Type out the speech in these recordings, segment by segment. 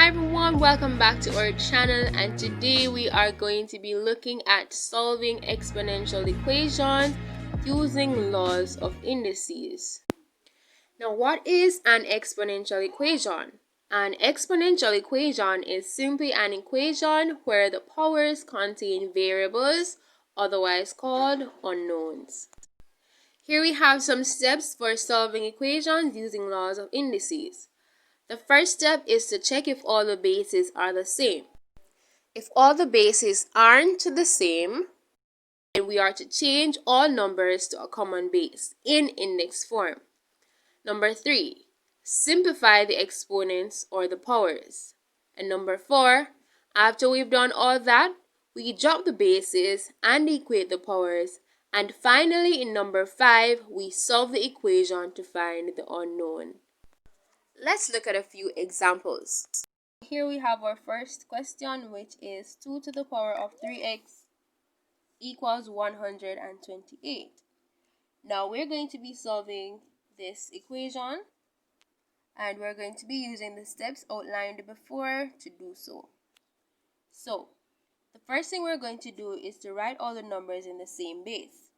Hi everyone, welcome back to our channel, and today we are going to be looking at solving exponential equations using laws of indices. Now, what is an exponential equation? An exponential equation is simply an equation where the powers contain variables, otherwise called unknowns. Here we have some steps for solving equations using laws of indices. The first step is to check if all the bases are the same. If all the bases aren't the same, then we are to change all numbers to a common base in index form. Number 3, simplify the exponents or the powers. And number 4, after we've done all that, we drop the bases and equate the powers. And finally, in number 5, we solve the equation to find the unknown. Let's look at a few examples. Here we have our first question, which is 2 to the power of 3x equals 128. Now we're going to be solving this equation, and we're going to be using the steps outlined before to do so. So the first thing we're going to do is to write all the numbers in the same base.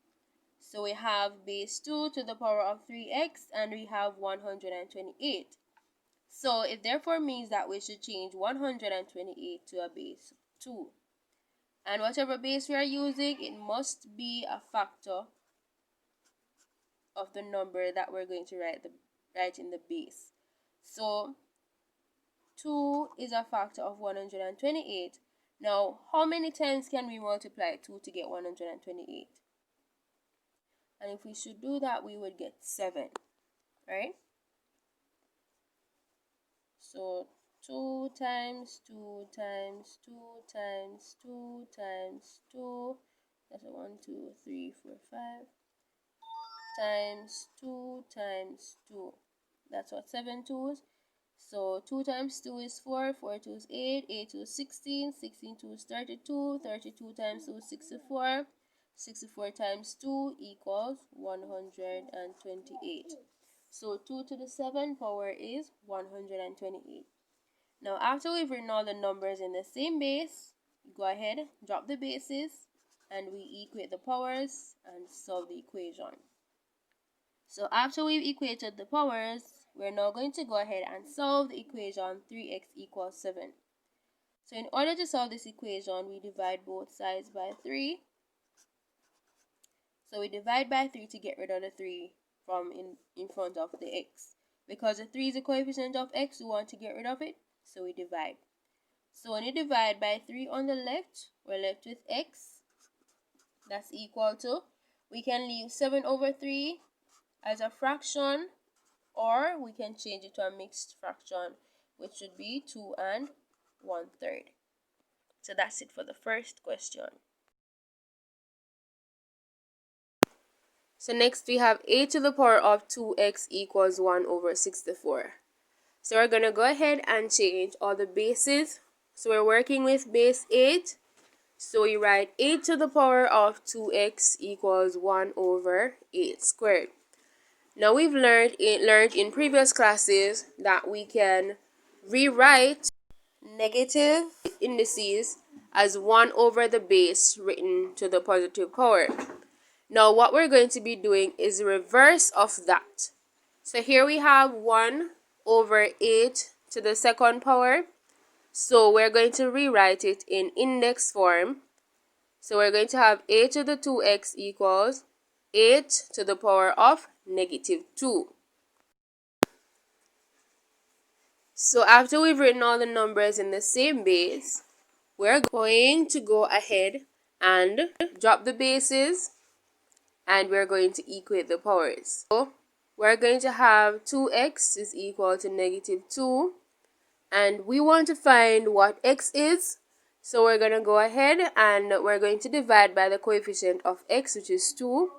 So we have base 2 to the power of 3x, and we have 128. So it therefore means that we should change 128 to a base 2. And whatever base we are using, it must be a factor of the number that we're going to write in the base. So 2 is a factor of 128. Now, how many times can we multiply 2 to get 128? And if we should do that, we would get 7, right? So 2 times 2 times 2 times 2 times 2, that's a 1, 2, 3, 4, 5, times 2 times 2, that's what, 7 2s. So 2 times 2 is 4, 4 2 is 8, 8 2 is 16, 16 2 is 32, 32 times 2 is 64, 64 times 2 equals 128. So 2 to the 7 power is 128. Now, after we've written all the numbers in the same base, go ahead, drop the bases, and we equate the powers and solve the equation. So after we've equated the powers, we're now going to go ahead and solve the equation 3x equals 7. So in order to solve this equation, we divide both sides by 3. So we divide by 3 to get rid of the 3 from in front of the x. Because the 3 is a coefficient of x, we want to get rid of it, so we divide. So when you divide by 3 on the left, we're left with x. That's equal to, we can leave 7 over 3 as a fraction, or we can change it to a mixed fraction, which should be 2 and 1/3. So that's it for the first question. So next we have a to the power of 2x equals 1 over 64. So we're going to go ahead and change all the bases. So we're working with base 8. So we write 8 to the power of 2x equals 1 over 8 squared. Now we've learned in previous classes that we can rewrite negative indices as 1 over the base written to the positive power. Now what we're going to be doing is the reverse of that. So here we have 1 over 8 to the second power. So we're going to rewrite it in index form. So we're going to have a to the 2x equals 8 to the power of negative 2. So after we've written all the numbers in the same base, we're going to go ahead and drop the bases, and we're going to equate the powers. So we're going to have 2x is equal to negative 2, and we want to find what x is. So we're going to go ahead and we're going to divide by the coefficient of x, which is 2.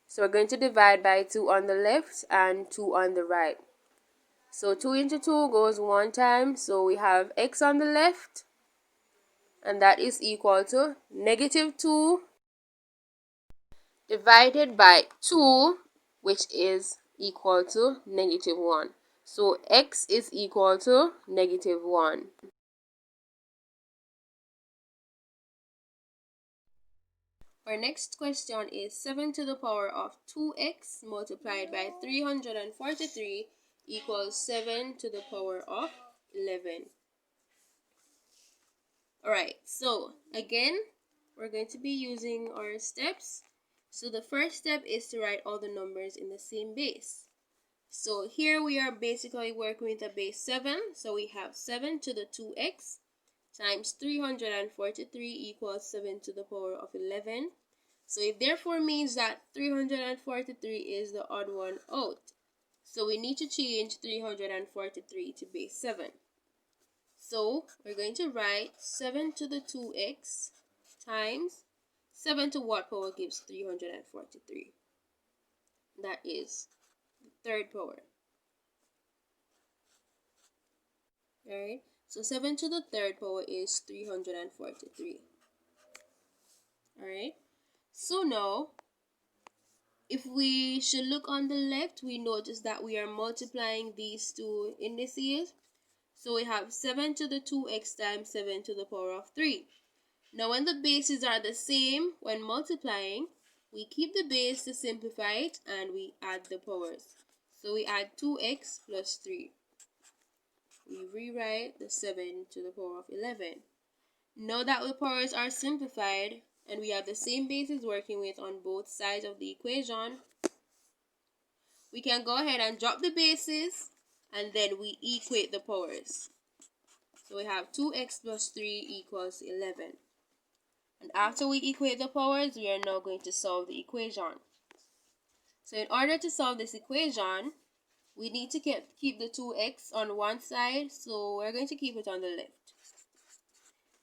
So we're going to divide by 2 on the left and 2 on the right. So 2 into 2 goes 1 time, so we have x on the left, and that is equal to negative 2 divided by 2, which is equal to negative 1. So x is equal to -1. Our next question is 7 to the power of 2x multiplied by 343 equals 7 to the power of 11. Alright, so again, we're going to be using our steps. So the first step is to write all the numbers in the same base. So here we are basically working with a base 7. So we have 7 to the 2x times 343 equals 7 to the power of 11. So it therefore means that 343 is the odd one out. So we need to change 343 to base 7. So we're going to write 7 to the 2x times 7 to what power gives 343? That is the third power. Alright, so 7 to the third power is 343. Alright, so now if we should look on the left, we notice that we are multiplying these two indices. So we have 7 to the 2x times 7 to the power of 3. Now when the bases are the same, when multiplying, we keep the base to simplify it and we add the powers. So we add 2x plus 3. We rewrite the 7 to the power of 11. Now that the powers are simplified and we have the same bases working with on both sides of the equation, we can go ahead and drop the bases and then we equate the powers. So we have 2x plus 3 equals 11. And after we equate the powers, we are now going to solve the equation. So in order to solve this equation, we need to keep the 2x on one side, so we're going to keep it on the left.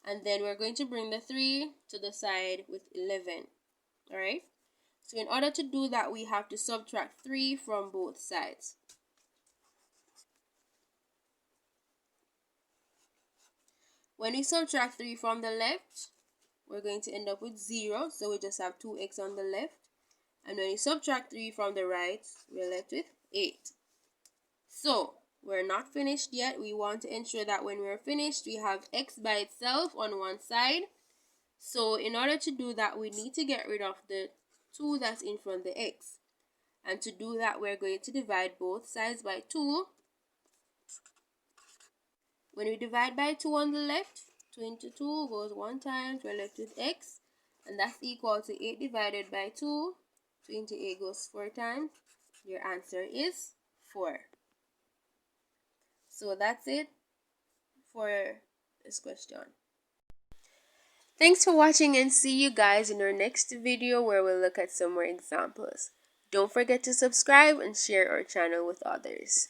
And then we're going to bring the 3 to the side with 11. Alright? So in order to do that, we have to subtract 3 from both sides. When we subtract 3 from the left, we're going to end up with 0, so we just have 2x on the left. And when we subtract 3 from the right, we're left with 8. So, we're not finished yet. We want to ensure that when we're finished, we have x by itself on one side. So, in order to do that, we need to get rid of the 2 that's in front of the x. And to do that, we're going to divide both sides by 2. When we divide by 2 on the left, 2 into 2 goes 1 times, we're left with x. And that's equal to 8 divided by 2. 2 into 8 goes 4 times. Your answer is 4. So that's it for this question. Thanks for watching and see you guys in our next video where we'll look at some more examples. Don't forget to subscribe and share our channel with others.